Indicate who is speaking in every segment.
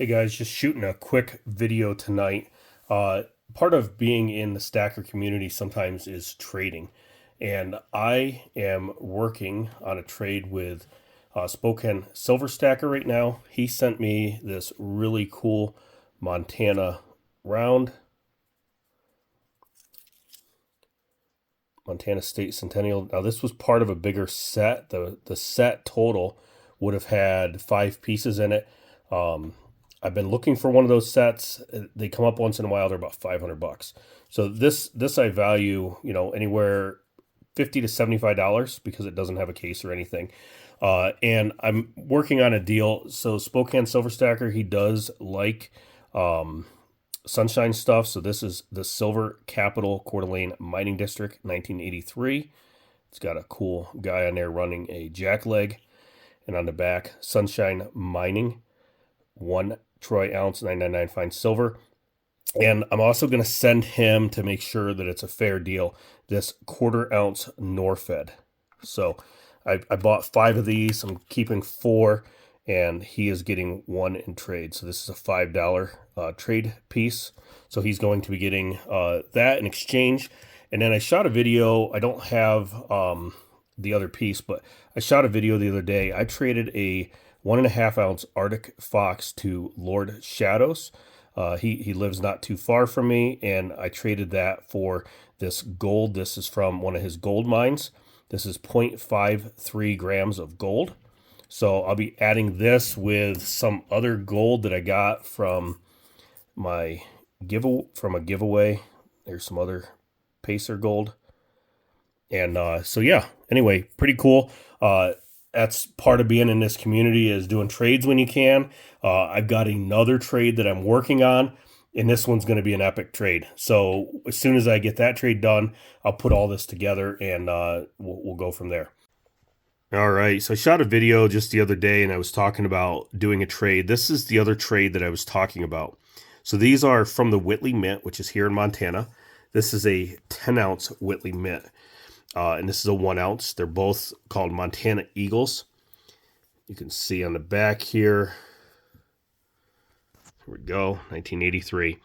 Speaker 1: Hey guys, just shooting a quick video tonight. Part of being in the stacker community sometimes is trading. And I am working on a trade with Spokane Silver Stacker right now. He sent me this really cool Montana round, Montana State Centennial. Now this was part of a bigger set. The set total would have had 5 pieces in it. I've been looking for one of those sets. They come up once in a while. They're about $500. So this I value, anywhere $50 to $75 because it doesn't have a case or anything. And I'm working on a deal. So Spokane Silver Stacker, he does like sunshine stuff. So this is the Silver Capital Coeur d'Alene Mining District, 1983. It's got a cool guy on there running a jackleg, and on the back, Sunshine Mining, 1 troy ounce, 999 fine silver. And I'm also going to send him, to make sure that it's a fair deal, this 1/4 ounce Norfed. So I bought 5 of these. I'm keeping 4, and he is getting 1 in trade. So this is a $5 trade piece. So he's going to be getting that in exchange. And then I shot a video. I don't have the other piece, but I shot a video the other day. I traded a 1.5 ounce Arctic Fox to Lord Shadows. He lives not too far from me, and I traded that for this gold. This is from one of his gold mines. This is 0.53 grams of gold. So I'll be adding this with some other gold that I got from a giveaway. There's some other Pacer gold. And so yeah, anyway, pretty cool. That's part of being in this community, is doing trades when you can. I've got another trade that I'm working on, and this one's going to be an epic trade. So as soon as I get that trade done, I'll put all this together, and we'll go from there. All right, so I shot a video just the other day, and I was talking about doing a trade. This is the other trade that I was talking about. So these are from the Whitley Mint, which is here in Montana. This is a 10-ounce Whitley Mint. And this is a 1 ounce. They're both called Montana Eagles. You can see on the back here. Here we go, 1983.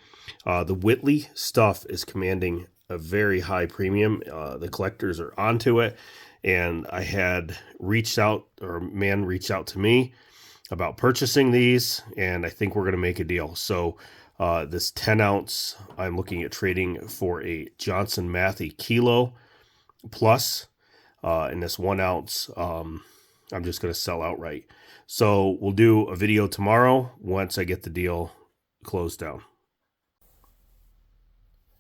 Speaker 1: The Whitley stuff is commanding a very high premium. The collectors are onto it. And I had reached out, or a man reached out to me about purchasing these, and I think we're going to make a deal. So this 10 ounce, I'm looking at trading for a Johnson Matthey kilo plus. In this 1 ounce, I'm just going to sell outright. So we'll do a video tomorrow once I get the deal closed down.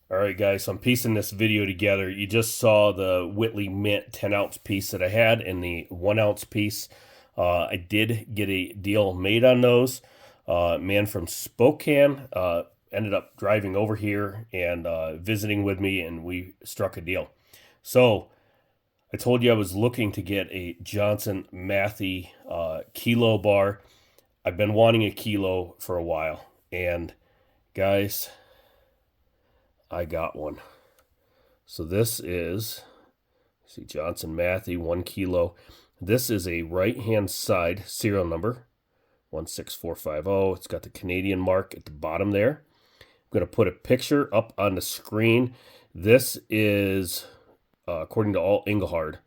Speaker 1: All right, guys, so I'm piecing this video together. You just saw the Whitley Mint 10-ounce piece that I had and the 1 ounce piece. I did get a deal made on those. Man from Spokane ended up driving over here and visiting with me, and we struck a deal. So I told you I was looking to get a Johnson Matthey kilo bar. I've been wanting a kilo for a while, and guys, I got one. So this is, see, Johnson Matthey 1 kilo. This is a right-hand side serial number 16450. It's got the Canadian mark at the bottom there. I'm going to put a picture up on the screen. This is, according to All Engelhard,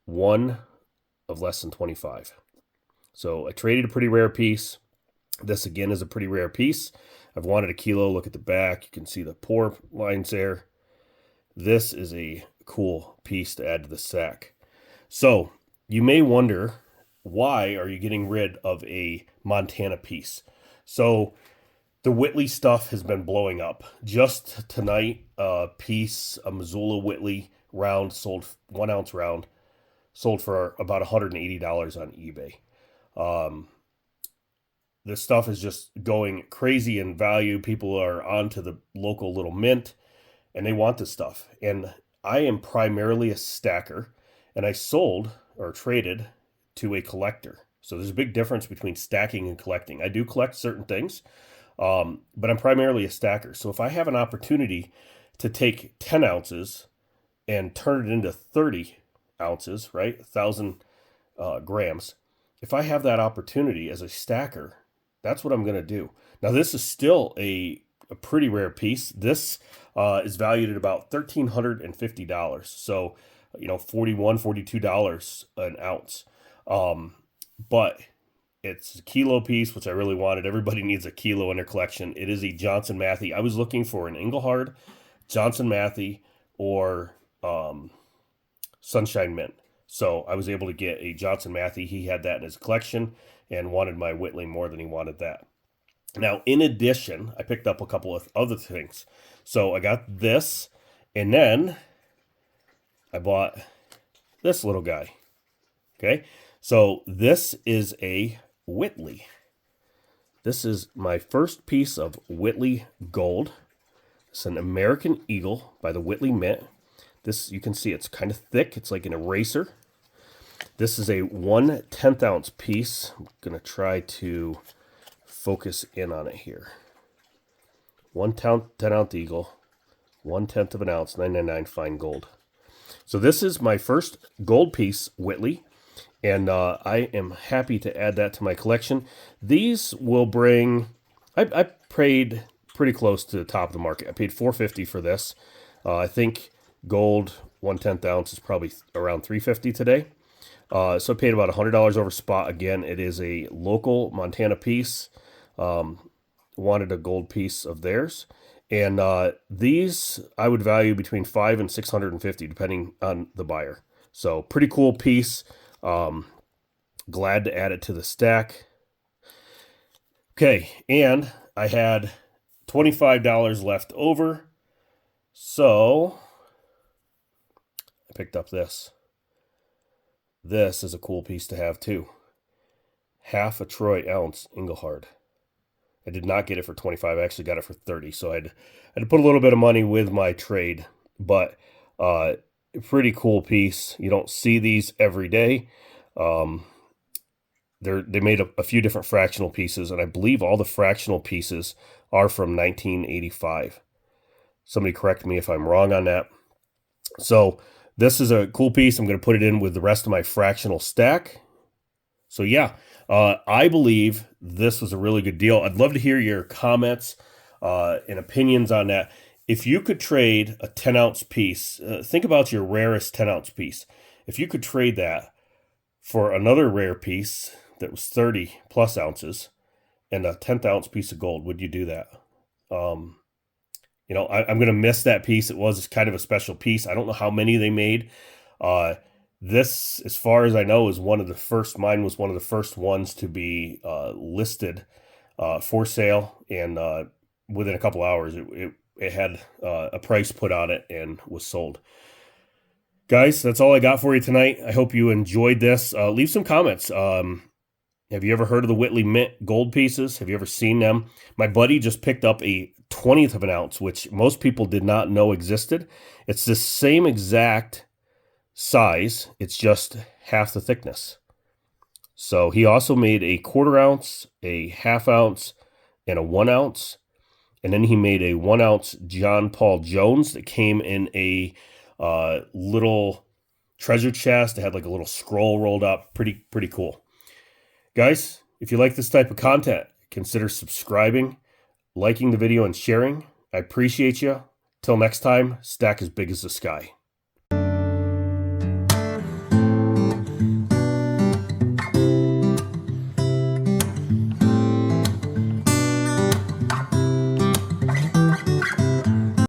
Speaker 1: 1 of less than 25. So I traded a pretty rare piece. This again is a pretty rare piece. I've wanted a kilo. Look at the back. You can see the pour lines there. This is a cool piece to add to the sack. So you may wonder, why are you getting rid of a Montana piece? So the Whitley stuff has been blowing up. Just tonight, a piece, a Missoula Whitley round sold, 1 ounce round, sold for about $180 on eBay. This stuff is just going crazy in value. People are onto the local little mint, and they want this stuff. And I am primarily a stacker, and I sold or traded to a collector. So there's a big difference between stacking and collecting. I do collect certain things, but I'm primarily a stacker. So if I have an opportunity to take 10 ounces and turn it into 30 ounces, right, 1,000 grams, if I have that opportunity as a stacker, That's what I'm going to do. Now, this is still a pretty rare piece. This is valued at about $1,350. So, $41, $42 an ounce. But it's a kilo piece, which I really wanted. Everybody needs a kilo in their collection. It is a Johnson Matthey. I was looking for an Engelhard, Johnson Matthey, or Sunshine Mint. So I was able to get a Johnson Matthey. He had that in his collection and wanted my Whitley more than he wanted that. Now, in addition, I picked up a couple of other things. So I got this, and then I bought this little guy. Okay, so this is a Whitley. This is my first piece of Whitley gold. It's an American Eagle by the Whitley Mint. This, you can see it's kind of thick. It's like an eraser. This is a 1/10 ounce piece. I'm going to try to focus in on it here. 1/10 ounce Eagle, 1/10 of an ounce, 999 fine gold. So this is my first gold piece Whitley, and I am happy to add that to my collection. These will bring, I paid pretty close to the top of the market. I paid $450 for this. I think gold 1/10 ounce is probably around $350 today. So I paid about $100 over spot. Again, it is a local Montana piece. Wanted a gold piece of theirs. And these I would value between $500 and $650 depending on the buyer. So pretty cool piece. Glad to add it to the stack. Okay, and I had $25 left over. So I picked up this. This is a cool piece to have too. Half a troy ounce Engelhard. I did not get it for 25. I actually got it for 30. So I had to put a little bit of money with my trade, but pretty cool piece. You don't see these every day. They made a few different fractional pieces, and I believe all the fractional pieces are from 1985. Somebody correct me if I'm wrong on that. So this is a cool piece. I'm going to put it in with the rest of my fractional stack. So yeah, I believe this was a really good deal. I'd love to hear your comments and opinions on that. If you could trade a 10-ounce piece, think about your rarest 10-ounce piece. If you could trade that for another rare piece that was 30 plus ounces and a 10th ounce piece of gold, would you do that? I'm going to miss that piece. It was kind of a special piece. I don't know how many they made. This, as far as I know, is one of the first. Mine was one of the first ones to be listed for sale, and within a couple hours, it had a price put on it and was sold. Guys, that's all I got for you tonight. I hope you enjoyed this. Leave some comments. Have you ever heard of the Whitley Mint gold pieces? Have you ever seen them? My buddy just picked up a 20th of an ounce, which most people did not know existed. It's the same exact size. It's just half the thickness. So he also made a 1/4 ounce, a 1/2 ounce, and a 1 ounce. And then he made a 1 ounce John Paul Jones that came in a little treasure chest. It had like a little scroll rolled up. Pretty cool. Guys, if you like this type of content, consider subscribing, liking the video, and sharing. I appreciate you. Till next time, stack as big as the sky.